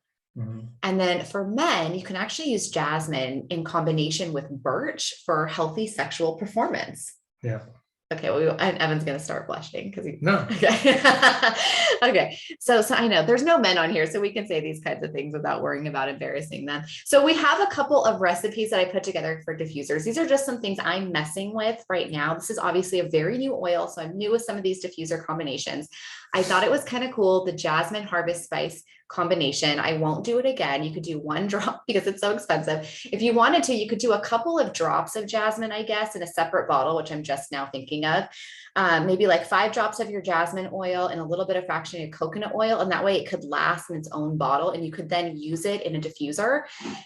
And then for men, you can actually use jasmine in combination with birch for healthy sexual performance. Yeah. Okay, well, and Evan's going to start blushing because no. Okay. Okay. So I know there's no men on here, so we can say these kinds of things without worrying about embarrassing them. So we have a couple of recipes that I put together for diffusers. These are just some things I'm messing with right now. This is obviously a very new oil, so I'm new with some of these diffuser combinations. I thought it was kind of cool, the jasmine harvest spice combination. I won't do it again. You could do one drop because it's so expensive. If you wanted to, you could do a couple of drops of jasmine, I guess, in a separate bottle, which I'm just now thinking of. Maybe like 5 drops of your jasmine oil and a little bit of fractionated coconut oil. And that way it could last in its own bottle and you could then use it in a diffuser.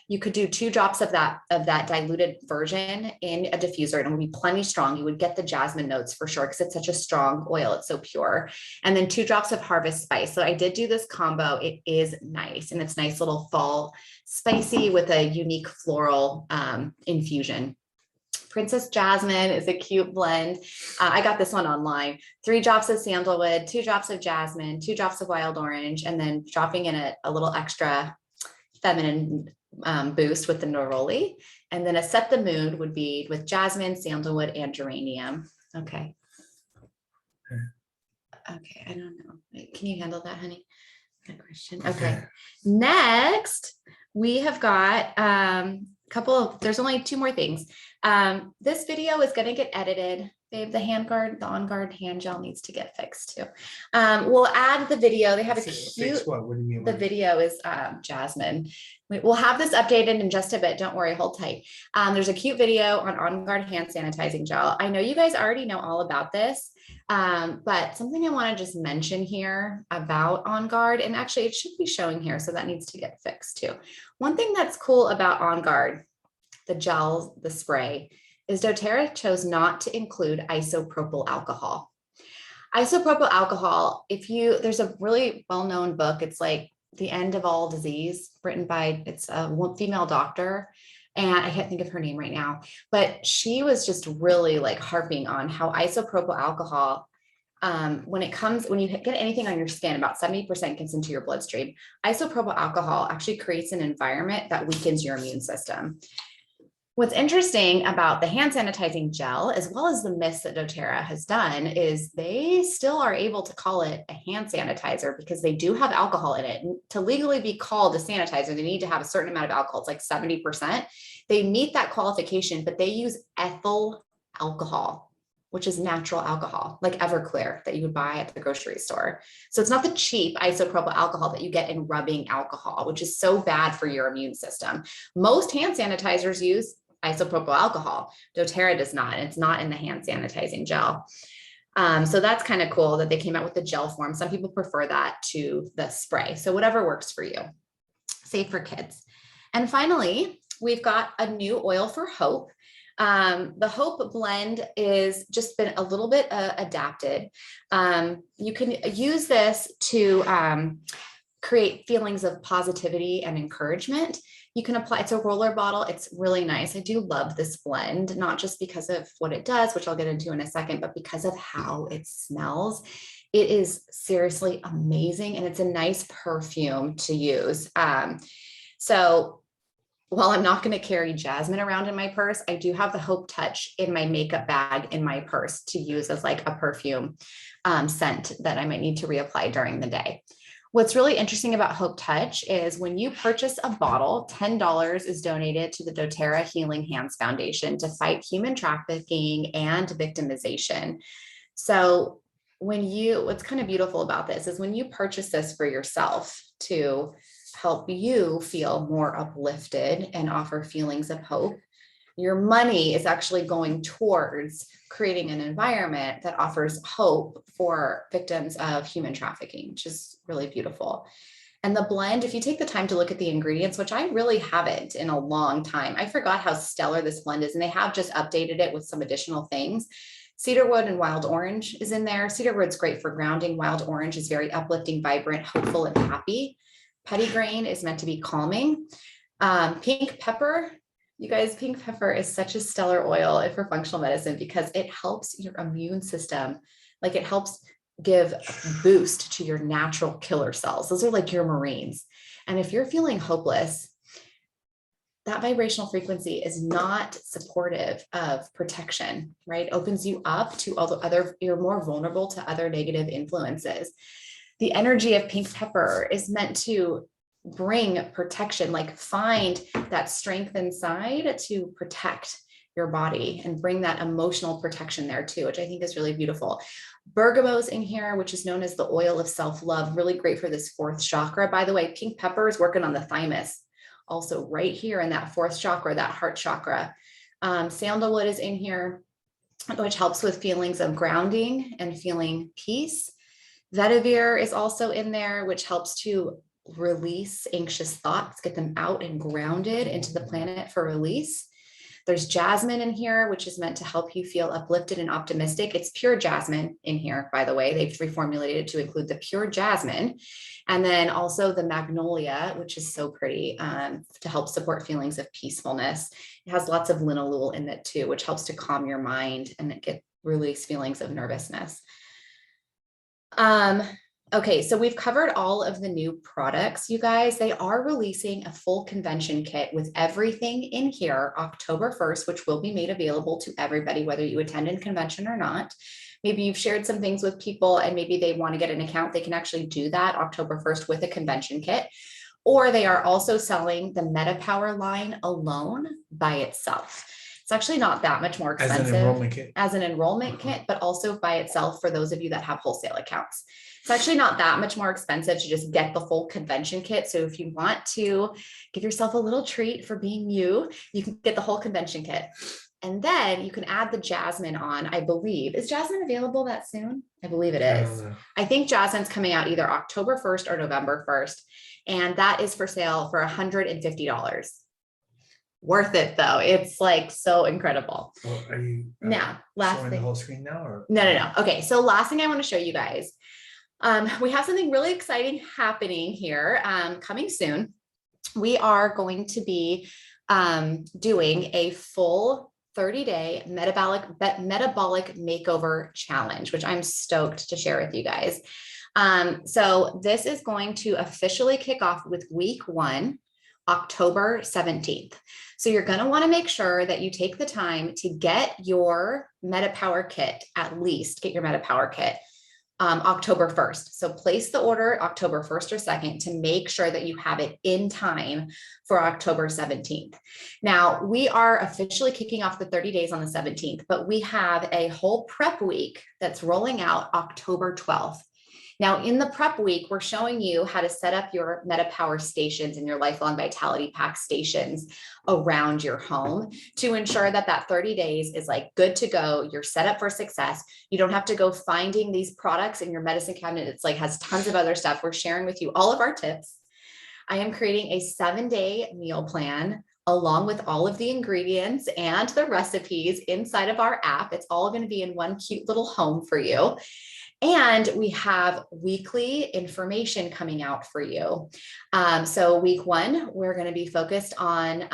You could do 2 drops of that diluted version in a diffuser and it would be plenty strong. You would get the jasmine notes for sure because it's such a strong oil. It's so pure. And then 2 drops of harvest spice. So I did do this combo. It is nice. And it's nice little fall spicy with a unique floral infusion. Princess Jasmine is a cute blend. I got this one online. 3 drops of sandalwood, 2 drops of jasmine, 2 drops of wild orange, and then dropping in a little extra feminine boost with the neroli. And then a set the mood would be with jasmine, sandalwood, and geranium. Okay. Okay, I don't know. Wait, can you handle that, honey? Good question. Okay. Next, we have got there's only 2 more things. This video is going to get edited. Babe, the OnGuard hand gel needs to get fixed too. We'll add the video. They have a cute, what do you mean? The video is Jasmine. We'll have this updated in just a bit. Don't worry, hold tight. There's a cute video on OnGuard hand sanitizing gel. I know you guys already know all about this, but something I want to just mention here about OnGuard, and actually it should be showing here, so that needs to get fixed too. One thing that's cool about OnGuard, the gel, the spray, is doTERRA chose not to include isopropyl alcohol. Isopropyl alcohol, there's a really well-known book, it's like The End of All Disease, written by, it's a female doctor, and I can't think of her name right now, but she was just really like harping on how isopropyl alcohol, when you get anything on your skin, about 70% gets into your bloodstream. Isopropyl alcohol actually creates an environment that weakens your immune system. What's interesting about the hand sanitizing gel, as well as the mist that doTERRA has done, is they still are able to call it a hand sanitizer because they do have alcohol in it. And to legally be called a sanitizer, they need to have a certain amount of alcohol. It's like 70%. They meet that qualification, but they use ethyl alcohol, which is natural alcohol, like Everclear that you would buy at the grocery store. So it's not the cheap isopropyl alcohol that you get in rubbing alcohol, which is so bad for your immune system. Most hand sanitizers use isopropyl alcohol. doTERRA does not. It's not in the hand sanitizing gel. So that's kind of cool that they came out with the gel form. Some people prefer that to the spray. So whatever works for you. Safe for kids. And finally, we've got a new oil for hope. The Hope blend is just been a little bit adapted. You can use this to create feelings of positivity and encouragement. You can apply, it's a roller bottle. It's really nice. I do love this blend, not just because of what it does, which I'll get into in a second, but because of how it smells. It is seriously amazing. And it's a nice perfume to use. So while I'm not going to carry jasmine around in my purse, I do have the Hope Touch in my makeup bag in my purse to use as like a perfume scent that I might need to reapply during the day. What's really interesting about Hope Touch is when you purchase a bottle, $10 is donated to the doTERRA Healing Hands Foundation to fight human trafficking and victimization. So what's kind of beautiful about this is when you purchase this for yourself to help you feel more uplifted and offer feelings of hope, Your money is actually going towards creating an environment that offers hope for victims of human trafficking, which is really beautiful. And the blend, if you take the time to look at the ingredients, which I really haven't in a long time, I forgot how stellar this blend is, and they have just updated it with some additional things. Cedarwood and wild orange is in there. Cedarwood's great for grounding. Wild orange is very uplifting, vibrant, hopeful, and happy. Petitgrain is meant to be calming. Pink pepper, you guys, pink pepper is such a stellar oil for functional medicine because it helps your immune system. Like it helps give a boost to your natural killer cells. Those are like your Marines. And if you're feeling hopeless, that vibrational frequency is not supportive of protection, right? Opens you up to all the other, you're more vulnerable to other negative influences. The energy of pink pepper is meant to bring protection, like find that strength inside to protect your body and bring that emotional protection there too, which I think is really beautiful. Bergamo's in here, which is known as the oil of self-love, really great for this fourth chakra. By the way, pink pepper is working on the thymus, also right here in that fourth chakra, that heart chakra. Sandalwood is in here, which helps with feelings of grounding and feeling peace. Vetiver is also in there, which helps to release anxious thoughts, get them out and grounded into the planet for release. There's jasmine in here, which is meant to help you feel uplifted and optimistic. It's pure jasmine in here, by the way. They've reformulated it to include the pure jasmine. And then also the magnolia, which is so pretty, to help support feelings of peacefulness. It has lots of linalool in it too, which helps to calm your mind and release feelings of nervousness. Okay, so we've covered all of the new products, you guys. They are releasing a full convention kit with everything in here October 1st, which will be made available to everybody, whether you attend a convention or not. Maybe you've shared some things with people and maybe they want to get an account. They can actually do that October 1st with a convention kit. Or they are also selling the Metapower line alone by itself. It's actually not that much more expensive as an enrollment kit, but also by itself for those of you that have wholesale accounts. It's actually not that much more expensive to just get the full convention kit. So if you want to give yourself a little treat for being you, you can get the whole convention kit. And then you can add the jasmine on, I believe. Is jasmine available that soon? I believe it is. I think jasmine's coming out either October 1st or November 1st. And that is for sale for $150. Worth it though. It's like so incredible. Well, are you now last showing thing. the whole screen now or no. Okay, so last thing I want to show you guys. We have something really exciting happening here coming soon. We are going to be doing a full 30-day metabolic makeover challenge, which I'm stoked to share with you guys. So this is going to officially kick off with week 1, October 17th. So you're going to want to make sure that you take the time to get your Metapower kit, at least get your Metapower kit October 1st. So place the order October 1st or 2nd to make sure that you have it in time for October 17th. Now we are officially kicking off the 30 days on the 17th, but we have a whole prep week that's rolling out October 12th. Now, in the prep week, we're showing you how to set up your Metapower stations and your Lifelong Vitality Pack stations around your home to ensure that that 30 days is like good to go. You're set up for success. You don't have to go finding these products in your medicine cabinet. It's like has tons of other stuff. We're sharing with you all of our tips. I am creating a 7-day meal plan along with all of the ingredients and the recipes inside of our app. It's all going to be in one cute little home for you. And we have weekly information coming out for you. So week 1, we're going to be focused on,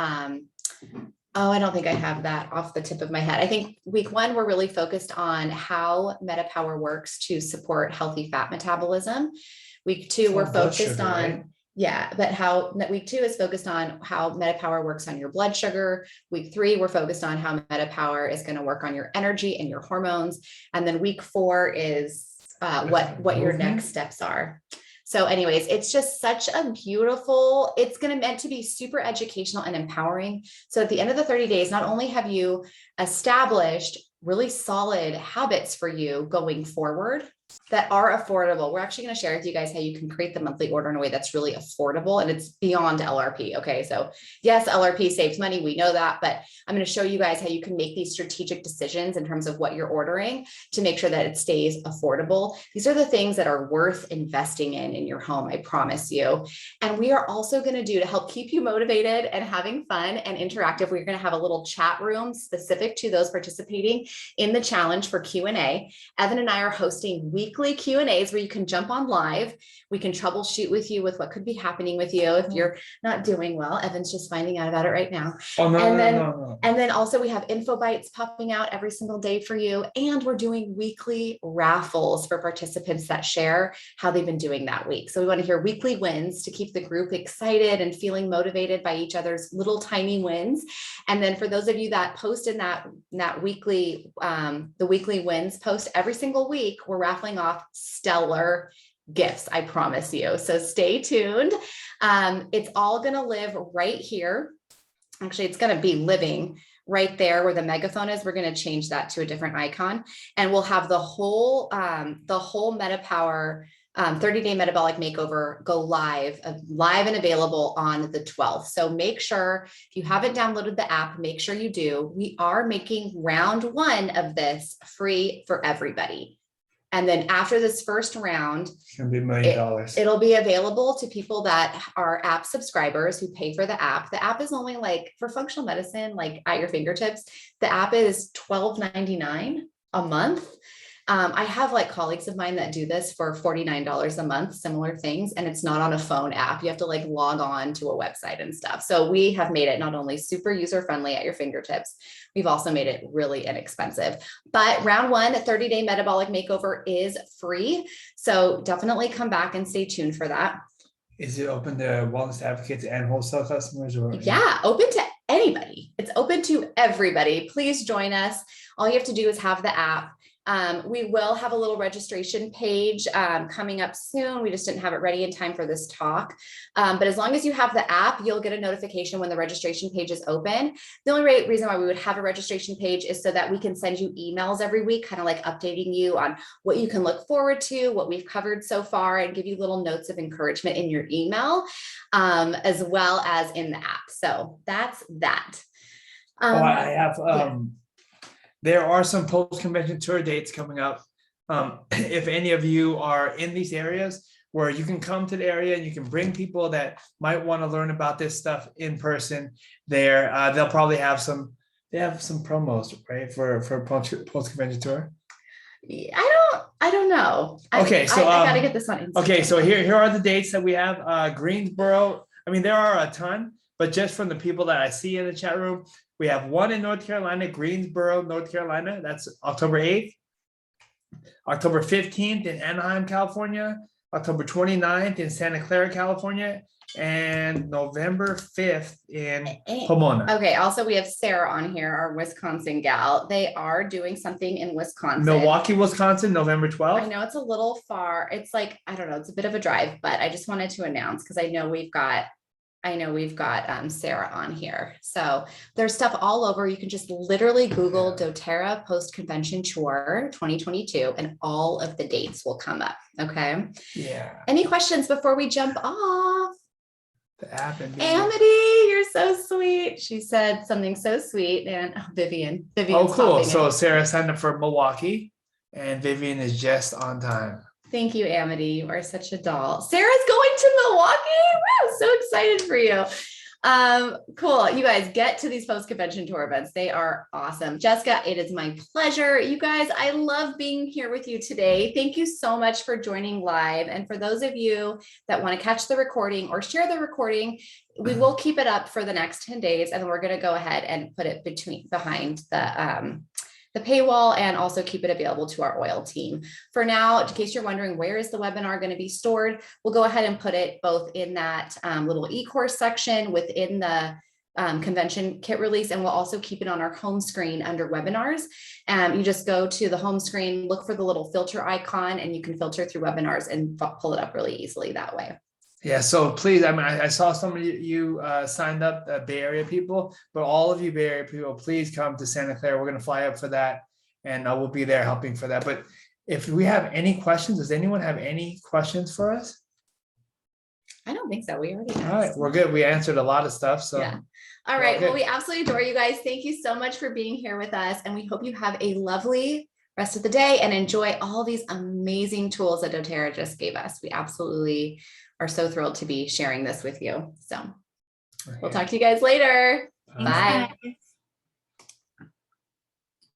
I don't think I have that off the tip of my head. I think week 1, we're really focused on how Metapower works to support healthy fat metabolism. Week 2, we're focused on, right? Yeah, but week 2 is focused on how Metapower works on your blood sugar. Week 3, we're focused on how Metapower is going to work on your energy and your hormones. And then week 4 is what your next steps are. So anyways, it's just such a beautiful, it's meant to be super educational and empowering. So at the end of the 30 days, not only have you established really solid habits for you going forward, that are affordable. We're actually going to share with you guys how you can create the monthly order in a way that's really affordable, and it's beyond LRP. Okay. So yes, LRP saves money. We know that, but I'm going to show you guys how you can make these strategic decisions in terms of what you're ordering to make sure that it stays affordable. These are the things that are worth investing in your home. I promise you. And we are also going to do, to help keep you motivated and having fun and interactive, we're going to have a little chat room specific to those participating in the challenge for Q&A. Evan and I are hosting weekly Q&As where you can jump on live. We can troubleshoot with you with what could be happening with you if you're not doing well. Evan's just finding out about it right now. Oh, no, and then, no. And then also we have info bites popping out every single day for you. And we're doing weekly raffles for participants that share how they've been doing that week. So we want to hear weekly wins to keep the group excited and feeling motivated by each other's little tiny wins. And then for those of you that post in that weekly, the weekly wins post every single week, we're raffling off stellar gifts, I promise you. So stay tuned. It's all going to live right here. Actually, it's going to be living right there where the megaphone is. We're going to change that to a different icon, and we'll have the whole Metapower 30-day metabolic makeover go live and available on the 12th. So make sure, if you haven't downloaded the app, make sure you do. We are making round 1 of this free for everybody. And then after this first round, It's gonna be $1 million. It'll be available to people that are app subscribers who pay for the app. The app is only like, for functional medicine, like at your fingertips, the app is $12.99 a month. I have like colleagues of mine that do this for $49 a month, similar things, and it's not on a phone app. You have to like log on to a website and stuff. So we have made it not only super user-friendly at your fingertips, we've also made it really inexpensive. But round 1, 30-day metabolic makeover is free. So definitely come back and stay tuned for that. Is it open to wellness advocates and wholesale customers? Or yeah, open to anybody. It's open to everybody. Please join us. All you have to do is have the app. We will have a little registration page coming up soon. We just didn't have it ready in time for this talk. But as long as you have the app, you'll get a notification when the registration page is open. The only reason why we would have a registration page is so that we can send you emails every week, kind of like updating you on what you can look forward to, what we've covered so far, and give you little notes of encouragement in your email, as well as in the app. So that's that. I have there are some post-convention tour dates coming up. If any of you are in these areas where you can come to the area and you can bring people that might want to learn about this stuff in person there, they'll probably have they have some promos, right, for post-convention tour. I don't know. Okay, so I gotta get this on Instagram. Okay, so here are the dates that we have. Greensboro, I mean, there are a ton, but just from the people that I see in the chat room, we have one in North Carolina, Greensboro, North Carolina. That's October 8th. October 15th in Anaheim, California. October 29th in Santa Clara, California. And November 5th in Pomona. Okay, also we have Sarah on here, our Wisconsin gal. They are doing something in Wisconsin. Milwaukee, Wisconsin, November 12th. I know it's a little far. It's like, I don't know, it's a bit of a drive, but I just wanted to announce because I know we've got Sarah on here. So there's stuff all over. You can just literally Google doTERRA post-convention tour 2022 and all of the dates will come up. Okay. Yeah. Any questions before we jump off? The app and Amity, you're so sweet. She said something so sweet. And Vivian. Oh, cool. So Sarah signed up for Milwaukee and Vivian is just on time. Thank you, Amity. You are such a doll. Sarah's going to Milwaukee. Wow, so excited for you. Cool. You guys get to these post-convention tour events. They are awesome. Jessica, it is my pleasure. You guys, I love being here with you today. Thank you so much for joining live. And for those of you that want to catch the recording or share the recording, we will keep it up for the next 10 days. And then we're going to go ahead and put it behind the paywall and also keep it available to our oil team. For now, in case you're wondering, where is the webinar going to be stored? We'll go ahead and put it both in that little e-course section within the convention kit release, and we'll also keep it on our home screen under webinars. You just go to the home screen, look for the little filter icon, and you can filter through webinars and pull it up really easily that way. Yeah, so please, I mean, I saw some of you signed up, Bay Area people, but all of you Bay Area people, please come to Santa Clara. We're going to fly up for that, and we'll be there helping for that. But if we have any questions, does anyone have any questions for us? I don't think so. We already All right, asked. we're good. We answered a lot of stuff. So Yeah. All we're right. Well, good. we absolutely adore you guys. Thank you so much for being here with us. And we hope you have a lovely rest of the day and enjoy all these amazing tools that doTERRA just gave us. We absolutely are so thrilled to be sharing this with you. So we'll talk to you guys later. Bye. Bye. Guys.